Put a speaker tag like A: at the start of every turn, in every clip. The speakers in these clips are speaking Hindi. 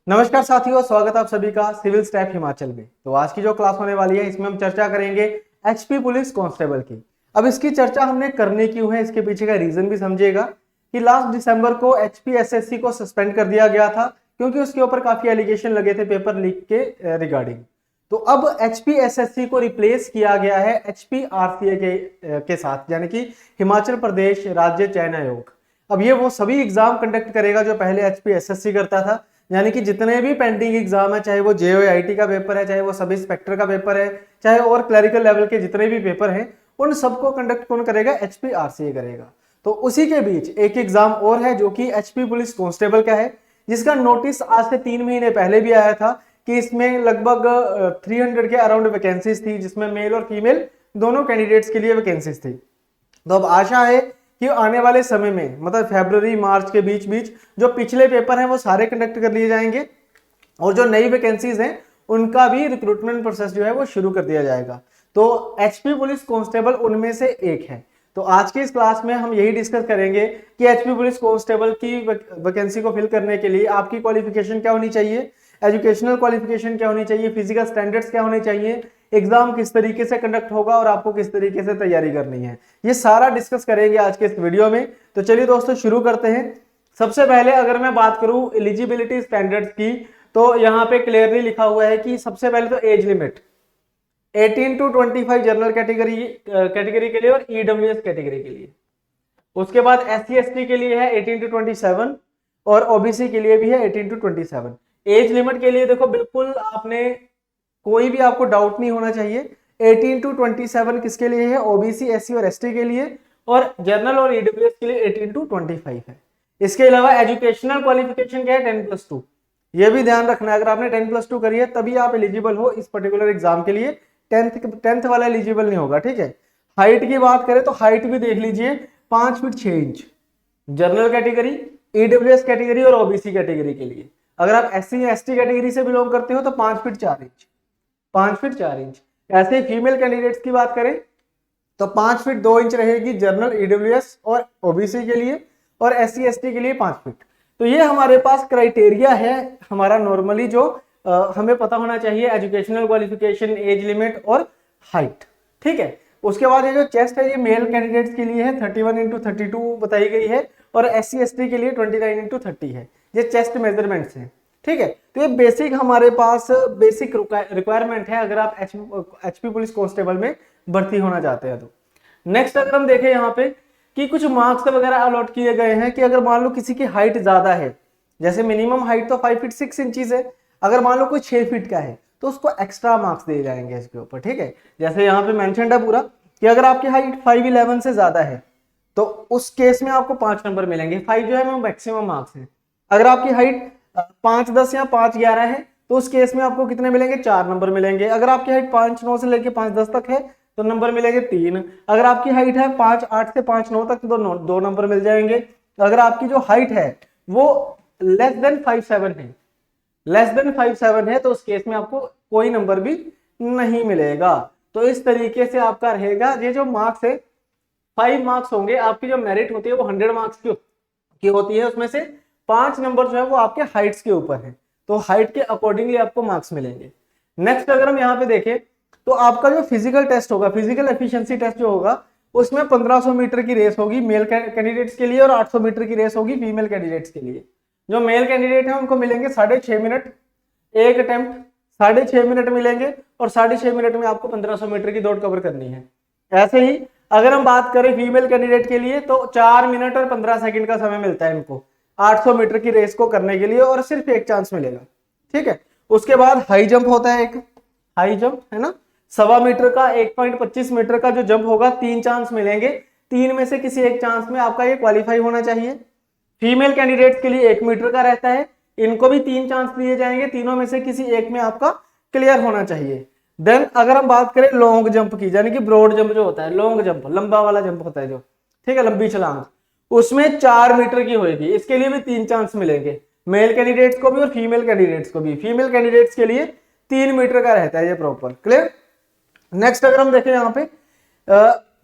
A: नमस्कार साथियों, स्वागत है आप सभी का सिविल स्टाफ हिमाचल में। तो आज की जो क्लास होने वाली है इसमें हम चर्चा करेंगे एचपी पुलिस कांस्टेबल की। अब इसकी चर्चा हमने करने क्यों है, इसके पीछे का रीजन भी समझिएगा कि लास्ट दिसंबर को एचपी एसएससी को सस्पेंड कर दिया गया था क्योंकि उसके ऊपर काफी एलिगेशन लगे थे पेपर लीक के रिगार्डिंग। तो अब एचपी एसएससी को रिप्लेस किया गया है एचपी आरसीए के साथ, यानी कि हिमाचल प्रदेश राज्य चयन आयोग। अब ये वो सभी एग्जाम कंडक्ट करेगा जो पहले एचपी एसएससी करता था, यानी कि जितने भी पेंडिंग एग्जाम है, चाहे वो जेओआईटी का पेपर है, चाहे वो सब इंस्पेक्टर का पेपर है, चाहे और क्लरिकल लेवल के जितने भी पेपर हैं, उन सबको कंडक्ट कौन करेगा? एचपीआरसीए करेगा। तो उसी के बीच एक एग्जाम और है जो कि एचपी पुलिस कांस्टेबल का है, जिसका नोटिस आज से 3 महीने पहले भी आया था कि इसमें लगभग 300 के अराउंड वैकेंसीज थी, जिसमें मेल और फीमेल दोनों कैंडिडेट्स के लिए वैकेंसीज थी। तो अब आशा है कि आने वाले समय में मतलब फरवरी मार्च के बीच बीच जो पिछले पेपर हैं वो सारे कंडक्ट कर लिए जाएंगे और जो नई वैकेंसीज हैं उनका भी रिक्रूटमेंट प्रोसेस जो है वो शुरू कर दिया जाएगा। तो एचपी पुलिस कांस्टेबल उनमें से एक है। तो आज की इस क्लास में हम यही डिस्कस करेंगे कि एचपी पुलिस कांस्टेबल की वैकेंसी को फिल करने के लिए आपकी क्वालिफिकेशन क्या होनी चाहिए, एजुकेशनल क्वालिफिकेशन क्या होनी चाहिए, फिजिकल स्टैंडर्ड्स क्या होने चाहिए, एग्जाम किस तरीके से कंडक्ट होगा और आपको किस तरीके से तैयारी करनी है, ये सारा डिस्कस करेंगे आज के इस वीडियो में। तो चलिए दोस्तों शुरू करते हैं। सबसे पहले अगर मैं बात करूं एलिजिबिलिटी स्टैंडर्ड्स की, तो यहाँ पे क्लियरली लिखा हुआ है कि सबसे पहले तो age limit 18 to 25 general category के लिए और ईडब्ल्यूएस कैटेगरी के लिए। उसके बाद एससी एसटी के लिए है 18 to 27 और ओबीसी के लिए भी है 18 to 27। एज लिमिट के लिए देखो बिल्कुल आपने कोई भी आपको डाउट नहीं होना चाहिए। 18 to 27 किसके लिए है? ओबीसी, एससी और एसटी के लिए, और जनरल और ईडब्ल्यूएस के लिए 18 to 25 है। इसके अलावा एजुकेशनल क्वालिफिकेशन क्या है? 10+2। ये भी ध्यान रखना है, अगर आपने 10+2 करी है तभी आप एलिजिबल हो इस पर्टिकुलर एग्जाम के लिए। 10th वाला एलिजिबल नहीं होगा, ठीक है। हाइट की बात करें तो हाइट भी देख लीजिए 5 feet 6 inch general category, EWS category और ओबीसी कैटेगरी के लिए। अगर आप एससी या एसटी कैटेगरी से बिलोंग करते हो तो 5 फीट 4 इंच, 5 फीट 4 इंच। ऐसे ही फीमेल कैंडिडेट्स की बात करें तो 5 फीट 2 इंच रहेगी जनरल, ईडब्ल्यूएस और ओबीसी के लिए, और एससी एसटी के लिए 5 फीट। तो ये हमारे पास क्राइटेरिया है हमारा नॉर्मली जो हमें पता होना चाहिए, एजुकेशनल क्वालिफिकेशन, एज लिमिट और हाइट, ठीक है। उसके बाद ये जो चेस्ट है ये मेल कैंडिडेट्स के लिए है 31x32 बताई गई है, और एससी एसटी के लिए 29x30 है। ये चेस्ट मेजरमेंट्स हैं, ठीक है। तो ये बेसिक हमारे पास बेसिक रिक्वायरमेंट है अगर आप एचपी पुलिस कांस्टेबल में भर्ती होना चाहते हैं। तो नेक्स्ट अगर हम देखें यहाँ पे कि कुछ मार्क्स वगैरह अलॉट किए गए हैं कि अगर मान लो किसी की हाइट ज्यादा है, जैसे मिनिमम हाइट तो 5 फीट 6 इंचीज है, अगर मान लो कोई 6 फीट का है तो उसको एक्स्ट्रा मार्क्स दिए जाएंगे इसके ऊपर, ठीक है। जैसे यहाँ पे मेंशन्ड है पूरा कि अगर आपकी हाइट 5'11" से ज्यादा है तो उस केस में आपको 5 नंबर मिलेंगे। 5 जो है वो मैक्सिमम मार्क्स है। अगर आपकी हाइट 5'10" या 5'11" है तो उस केस में आपको कितने मिलेंगे? 4 नंबर मिलेंगे। अगर आपकी हाइट 5'9" से लेके 5'10" तक है तो नंबर मिलेंगे 3। अगर आपकी हाइट है 5'8" से 5'9" तक तो 2 नंबर मिल जाएंगे। अगर आपकी जो हाइट है वो लेस देन 5'7" है, लेस देन 5'7" है तो उस केस में आपको कोई नंबर भी नहीं मिलेगा। तो इस तरीके से आपका रहेगा। ये जो मार्क्स है 5 मार्क्स होंगे, आपकी जो मेरिट होती है वो 100 मार्क्स की होती है, उसमें से 5 नंबर जो है वो आपके हाइट्स के ऊपर है, तो हाइट के अकॉर्डिंगली आपको मार्क्स मिलेंगे। नेक्स्ट अगर हम यहाँ पे देखें तो आपका जो फिजिकल टेस्ट होगा, फिजिकल एफिशिएंसी टेस्ट जो होगा, उसमें 1500 मीटर की रेस होगी मेल कैंडिडेट्स के लिए और 800 मीटर की रेस होगी फीमेल कैंडिडेट्स के लिए। जो मेल कैंडिडेट है उनको मिलेंगे 6.5 मिनट एक अटेम्प्ट, 6.5 मिनट मिलेंगे, और 6.5 मिनट में आपको 1500 मीटर की दौड़ कवर करनी है। ऐसे ही अगर हम बात करें फीमेल कैंडिडेट के लिए तो 4 मिनट और 15 सेकंड का समय मिलता है इनको 800 मीटर की रेस को करने के लिए, और सिर्फ एक चांस मिलेगा, ठीक है। उसके बाद हाई जंप होता है, एक हाई जंप है ना, 1.25 मीटर का, 1.25 मीटर का जो जंप होगा, 3 चांस मिलेंगे। 3 में से किसी एक चांस में आपका ये क्वालिफाई होना चाहिए। फीमेल कैंडिडेट्स के लिए 1 मीटर का रहता है, इनको भी 3 चांस दिए जाएंगे, तीनों में से किसी एक में आपका क्लियर होना चाहिए। देन अगर हम बात करें लॉन्ग जंप की, यानी कि ब्रॉड जंप जो होता है, लॉन्ग जंप लंबा वाला जंप होता है जो, ठीक है, लंबी छलांग, उसमें 4 मीटर की होगी। इसके लिए भी 3 चांस मिलेंगे, मेल कैंडिडेट्स को भी और फीमेल कैंडिडेट्स को भी। फीमेल कैंडिडेट्स के लिए 3 मीटर का रहता है ये प्रॉपर, क्लियर। नेक्स्ट अगर हम देखें यहाँ पे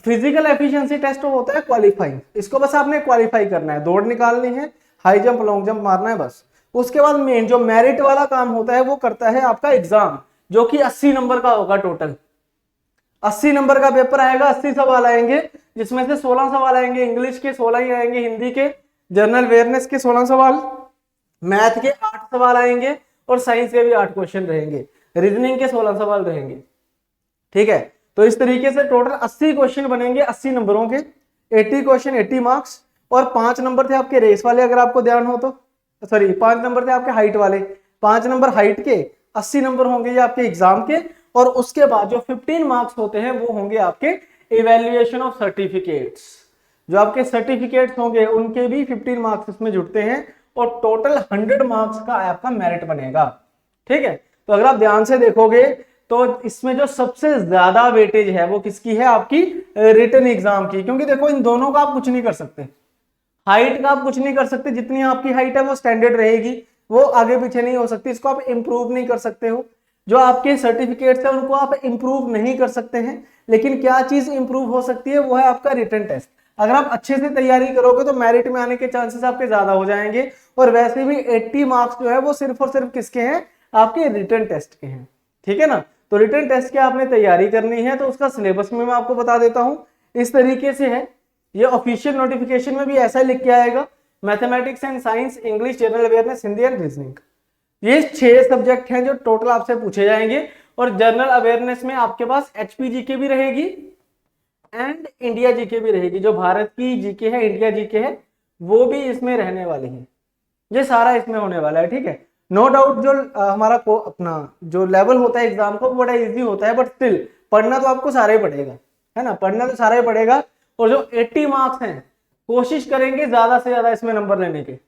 A: फिजिकल एफिशिएंसी टेस्ट होता है क्वालिफाइंग, इसको बस आपने क्वालिफाई करना है, दौड़ निकालनी है, हाई जंप लॉन्ग जंप मारना है बस। उसके बाद मेन जो मेरिट वाला काम होता है वो करता है आपका एग्जाम, जो कि 80 नंबर का होगा। टोटल 80 नंबर का पेपर आएगा, 80 सवाल आएंगे, जिसमें से 16 सवाल आएंगे इंग्लिश के, 16 ही आएंगे हिंदी के, जनरल अवेयरनेस के 16 सवाल, मैथ के 8 सवाल आएंगे और साइंस के भी 8 क्वेश्चन रहेंगे, रीजनिंग के 16 सवाल रहेंगे। ठीक है, तो इस तरीके से टोटल 80 क्वेश्चन बनेंगे 80 नंबरों के, 80 क्वेश्चन 80 मार्क्स। और 5 नंबर थे आपके रेस वाले, अगर आपको ध्यान हो तो, सॉरी 5 नंबर थे आपके हाइट वाले, 5 नंबर हाइट के, 80 नंबर होंगे ये आपके एग्जाम के। और उसके बाद जो 15 मार्क्स होते हैं वो होंगे आपके इवेल्युएशन ऑफ सर्टिफिकेट्स, जो आपके सर्टिफिकेट्स होंगे उनके भी 15 मार्क्स इसमें जुड़ते हैं, और टोटल 100 मार्क्स का आपका मेरिट बनेगा। ठीक है, तो अगर आप ध्यान से देखोगे तो इसमें जो सबसे ज्यादा वेटेज है वो किसकी है, आपकी रिटन एग्जाम की। क्योंकि देखो इन दोनों का आप कुछ नहीं कर सकते, हाइट का आप कुछ नहीं कर सकते, जितनी आपकी हाइट है वो स्टैंडर्ड रहेगी, वो आगे पीछे नहीं हो सकती, इसको आप इंप्रूव नहीं कर सकते हो। जो आपके सर्टिफिकेट्स है उनको आप इंप्रूव नहीं कर सकते हैं, लेकिन क्या चीज इंप्रूव हो सकती है, वो है आपका रिटन टेस्ट। अगर आप अच्छे से तैयारी करोगे तो मेरिट में आने के चांसेस आपके ज्यादा हो जाएंगे। और वैसे भी 80 मार्क्स जो है वो सिर्फ और सिर्फ किसके हैं, आपके रिटन टेस्ट के हैं। ठीक है ना, तो रिटन टेस्ट की आपने तैयारी करनी है, तो उसका सिलेबस में मैं आपको बता देता हूं, इस तरीके से है। ये ऑफिशियल नोटिफिकेशन में भी ऐसा ही लिख के आएगा, mathematics and science, English, general awareness, Hindi and reasoning, ये 6 सब्जेक्ट हैं जो टोटल आपसे पूछे जाएंगे। और जनरल अवेयरनेस में आपके पास एचपी जीके भी रहेगी एंड इंडिया जीके भी रहेगी, जो भारत की जीके है, इंडिया जीके है, वो भी इसमें रहने वाली है। ये सारा इसमें होने वाला है। ठीक है, नो डाउट जो हमारा को अपना जो लेवल होता है एग्जाम को बड़ा इजी होता है, बट स्टिल पढ़ना तो आपको सारा ही पड़ेगा, है ना, पढ़ना तो सारा ही पड़ेगा। और जो 80 मार्क्स हैं कोशिश करेंगे ज्यादा से ज्यादा इसमें नंबर लेने के,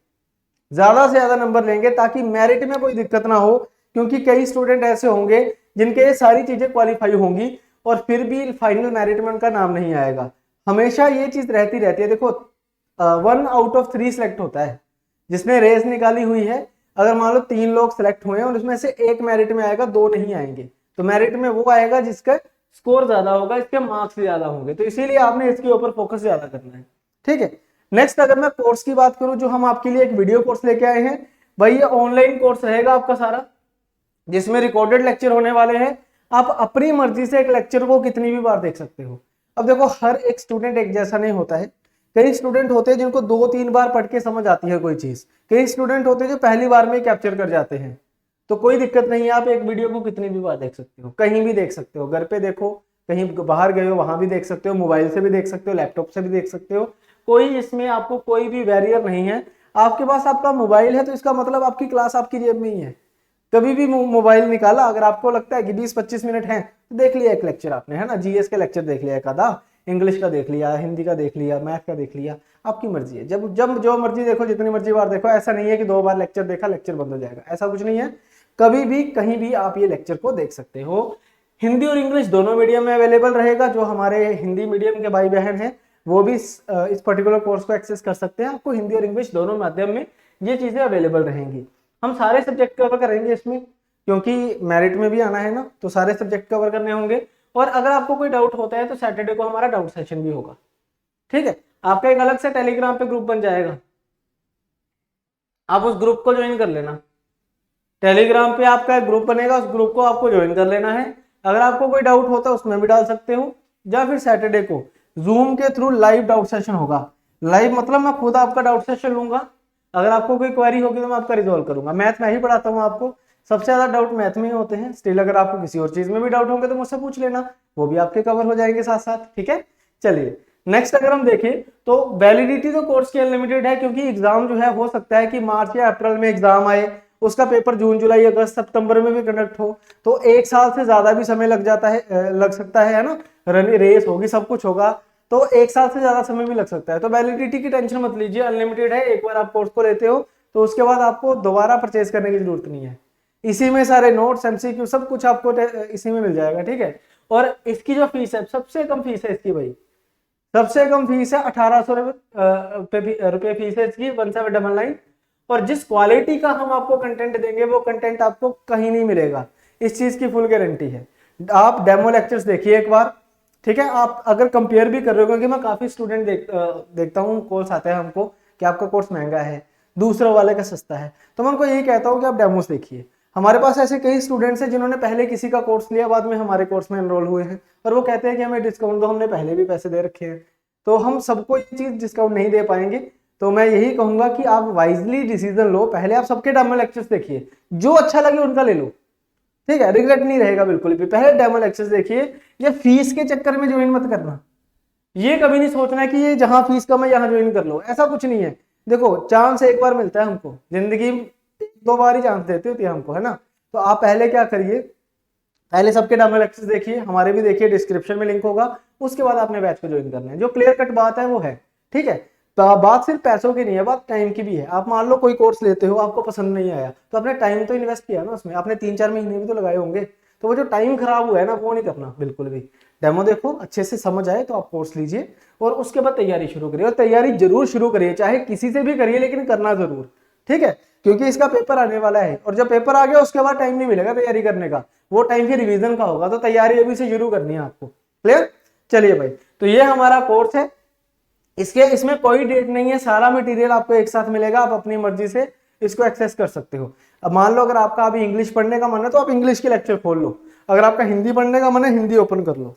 A: ज्यादा से ज्यादा नंबर लेंगे ताकि मेरिट में कोई दिक्कत ना हो। क्योंकि कई स्टूडेंट ऐसे होंगे जिनके ये सारी चीजें क्वालिफाई होंगी और फिर भी फाइनल मेरिट में उनका नाम नहीं आएगा। हमेशा ये चीज रहती है। देखो 1 आउट ऑफ 3 सिलेक्ट होता है, जिसने रेस निकाली हुई है, अगर मान लो 3 लोग सिलेक्ट हुए हैं और उसमें से एक मेरिट में आएगा, 2 नहीं आएंगे, तो मेरिट में वो आएगा जिसका स्कोर ज्यादा होगा, इसके मार्क्स ज्यादा होंगे। तो इसीलिए आपने इसके ऊपर फोकस ज्यादा करना है। ठीक है, नेक्स्ट अगर मैं कोर्स की बात करूं, जो हम आपके लिए एक वीडियो कोर्स लेके आए हैं भाई, ये ऑनलाइन कोर्स रहेगा आपका सारा, जिसमें रिकॉर्डेड लेक्चर होने वाले हैं। आप अपनी मर्जी से एक लेक्चर को कितनी भी बार देख सकते हो। अब देखो हर एक स्टूडेंट एक जैसा नहीं होता है, कई स्टूडेंट होते हैं जिनको 2-3 बार पढ़ के समझ आती है कोई चीज, कई स्टूडेंट होते हैं जो पहली बार में कैप्चर कर जाते हैं। तो कोई दिक्कत नहीं है, आप एक वीडियो को कितनी भी बार देख सकते हो, कहीं भी देख सकते हो, घर पे देखो, कहीं बाहर गए हो वहां भी देख सकते हो, मोबाइल से भी देख सकते हो, लैपटॉप से भी देख सकते हो, कोई इसमें आपको कोई भी बैरियर नहीं है। आपके पास आपका मोबाइल है तो इसका मतलब आपकी क्लास आपकी जेब में ही है। कभी भी मोबाइल निकाला, अगर आपको लगता है कि 20-25 मिनट हैं तो देख लिया एक लेक्चर आपने, है ना, जीएस के लेक्चर देख लिया, एक आधा इंग्लिश का देख लिया, हिंदी का देख लिया, मैथ का देख लिया, आपकी मर्जी है। जब जब जो मर्जी देखो, जितनी मर्जी बार देखो, ऐसा नहीं है कि 2 बार लेक्चर देखा लेक्चर बंद हो जाएगा, ऐसा कुछ नहीं है। कभी भी कहीं भी आप ये लेक्चर को देख सकते हो। हिंदी और इंग्लिश दोनों मीडियम में अवेलेबल रहेगा। जो हमारे हिंदी मीडियम के भाई बहन हैं वो भी इस पर्टिकुलर कोर्स को एक्सेस कर सकते हैं। आपको हिंदी और इंग्लिश दोनों माध्यम में ये चीजें अवेलेबल रहेंगी। हम सारे सब्जेक्ट कवर करेंगे इसमें, क्योंकि मेरिट में भी आना है ना, तो सारे सब्जेक्ट कवर करने होंगे। और अगर आपको कोई डाउट होता है तो सैटरडे को हमारा डाउट सेशन भी होगा। ठीक है, आपका एक अलग से टेलीग्राम पे ग्रुप बन जाएगा, आप उस ग्रुप को ज्वाइन कर लेना। टेलीग्राम पे आपका एक ग्रुप बनेगा, उस ग्रुप को आपको ज्वाइन कर लेना है। अगर आपको कोई डाउट होता है उसमें भी डाल सकते हो, या फिर सैटरडे को जूम के थ्रू लाइव डाउट सेशन होगा। लाइव मतलब मैं खुद आपका डाउट सेशन लूंगा, अगर आपको कोई क्वेरी होगी तो मैं आपका रिजॉल्व करूंगा। मैथ मैं ही पढ़ाता हूँ आपको, सबसे ज्यादा डाउट मैथ में ही होते हैं। स्टिल अगर आपको किसी और चीज में भी डाउट होंगे तो मुझसे पूछ लेना, वो भी आपके कवर हो जाएंगे साथ साथ। ठीक है, चलिए नेक्स्ट अगर हम देखें तो वैलिडिटी तो कोर्स की अनलिमिटेड है, क्योंकि एग्जाम जो है हो सकता है कि मार्च या अप्रैल में एग्जाम आए, उसका पेपर जून जुलाई अगस्त सितंबर में भी कंडक्ट हो, तो 1 साल से ज्यादा भी समय लग जाता है, लग सकता है ना, रेस होगी, सब कुछ होगा, तो 1 साल से ज्यादा समय भी लग सकता है। तो वैलिडिटी की टेंशन मत लीजिए, अनलिमिटेड है। एक बार आप कोर्स को लेते हो तो उसके बाद आपको दोबारा परचेज करने की जरूरत नहीं है। इसी में सारे नोट्स, एमसीक्यू सब कुछ आपको इसी में मिल जाएगा। ठीक है, और इसकी जो फीस है, सबसे कम फीस है इसकी भाई, सबसे कम फीस है 1800 रुपये फीस है इसकी, 1799। और जिस क्वालिटी का हम आपको कंटेंट देंगे वो कंटेंट आपको कहीं नहीं मिलेगा, इस चीज की फुल गारंटी है। आप डेमो लेक्चर्स देखिए एक बार, ठीक है। आप अगर कंपेयर भी कर रहे हो, क्योंकि मैं काफी स्टूडेंट देखता हूँ, कॉल्स आते हैं हमको कि आपका कोर्स महंगा है, दूसरों वाले का सस्ता है। तो मैं उनको यही कहता हूँ कि आप डेमोस देखिए। हमारे पास ऐसे कई स्टूडेंट्स हैं जिन्होंने पहले किसी का कोर्स लिया, बाद में हमारे कोर्स में एनरोल हुए हैं, और वो कहते हैं कि हमें डिस्काउंट दो, हमने पहले भी पैसे दे रखे हैं। तो हम सबको ये चीज डिस्काउंट नहीं दे पाएंगे। तो मैं यही कहूंगा कि आप वाइजली डिसीजन लो। पहले आप सबके डेमो लेक्चर्स देखिए, जो अच्छा लगे उनका ले लो, ठीक है, रिग्रेट नहीं रहेगा बिल्कुल भी। पहले डेमो लेक्चर्स देखिए। ये फीस के चक्कर में ज्वाइन मत करना। ये कभी नहीं सोचना है कि ये जहां फीस कम है यहाँ ज्वाइन कर लो, ऐसा कुछ नहीं है। देखो, चांस एक बार मिलता है हमको जिंदगी में, 2 बार ही चांस देती होती है हमको, है ना। तो आप पहले क्या करिए, पहले सबके डेमो लेक्चर्स देखिए, हमारे भी देखिए, डिस्क्रिप्शन में लिंक होगा। उसके बाद आपने बैच को ज्वाइन करना है। जो क्लियर कट बात है वो है, ठीक है। तो बात सिर्फ पैसों की नहीं है, बात टाइम की भी है। आप मान लो कोई कोर्स लेते हो, आपको पसंद नहीं आया, तो आपने टाइम तो इन्वेस्ट किया ना उसमें, आपने 3-4 महीने भी तो लगाए होंगे। तो वो जो टाइम खराब हुआ है ना, वो नहीं करना बिल्कुल भी। डेमो देखो, अच्छे से समझ आए तो आप कोर्स लीजिए, और उसके बाद तैयारी शुरू करिए। और तैयारी जरूर शुरू करिए, चाहे किसी से भी करिए, लेकिन करना जरूर, ठीक है। क्योंकि इसका पेपर आने वाला है, और जब पेपर आ गया उसके बाद टाइम नहीं मिलेगा तैयारी करने का, वो टाइम फिर रिवीजन का होगा। तो तैयारी अभी से शुरू करनी है आपको, क्लियर। चलिए भाई, तो ये हमारा कोर्स है। इसमें कोई डेट नहीं है, सारा मटेरियल आपको एक साथ मिलेगा, आप अपनी मर्जी से इसको एक्सेस कर सकते हो। अब मान लो अगर आपका अभी इंग्लिश पढ़ने का मन है तो आप इंग्लिश के लेक्चर खोल लो, अगर आपका हिंदी पढ़ने का मन है हिंदी ओपन कर लो,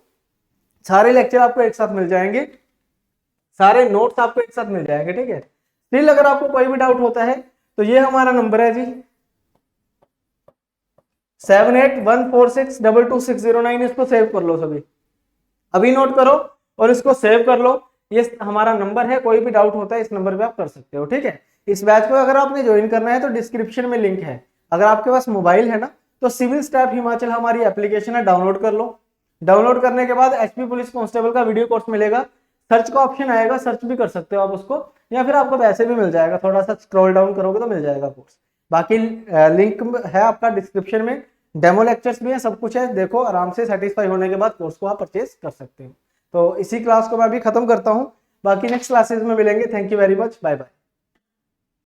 A: सारे लेक्चर आपको एक साथ मिल जाएंगे, सारे नोट्स आपको एक साथ मिल जाएंगे, ठीक है। स्टिल अगर आपको कोई भी डाउट होता है तो ये हमारा नंबर है जी, 7814622609। इसको सेव कर लो सभी, अभी नोट करो और इसको सेव कर लो। ये हमारा नंबर है, कोई भी डाउट होता है इस नंबर पे आप कर सकते हो, ठीक है। इस बैच को अगर आपने ज्वाइन करना है तो डिस्क्रिप्शन में लिंक है। अगर आपके पास मोबाइल है ना, तो सिविल स्टैफ हिमाचल हमारी एप्लीकेशन है, डाउनलोड कर लो। डाउनलोड करने के बाद एचपी पुलिस कांस्टेबल का वीडियो कोर्स मिलेगा, सर्च का ऑप्शन आएगा, सर्च भी कर सकते हो आप उसको, या फिर आपको वैसे भी मिल जाएगा, थोड़ा सा स्क्रॉल डाउन करोगे तो मिल जाएगा कोर्स। बाकी लिंक है आपका डिस्क्रिप्शन में, डेमो लेक्चर्स भी है, सब कुछ है। देखो, आराम से सेटिस्फाई होने के बाद कोर्स को आप परचेज कर सकते हो। तो इसी क्लास को मैं अभी खत्म करता हूँ, बाकी नेक्स्ट क्लासेस में मिलेंगे। Thank you very much, bye bye.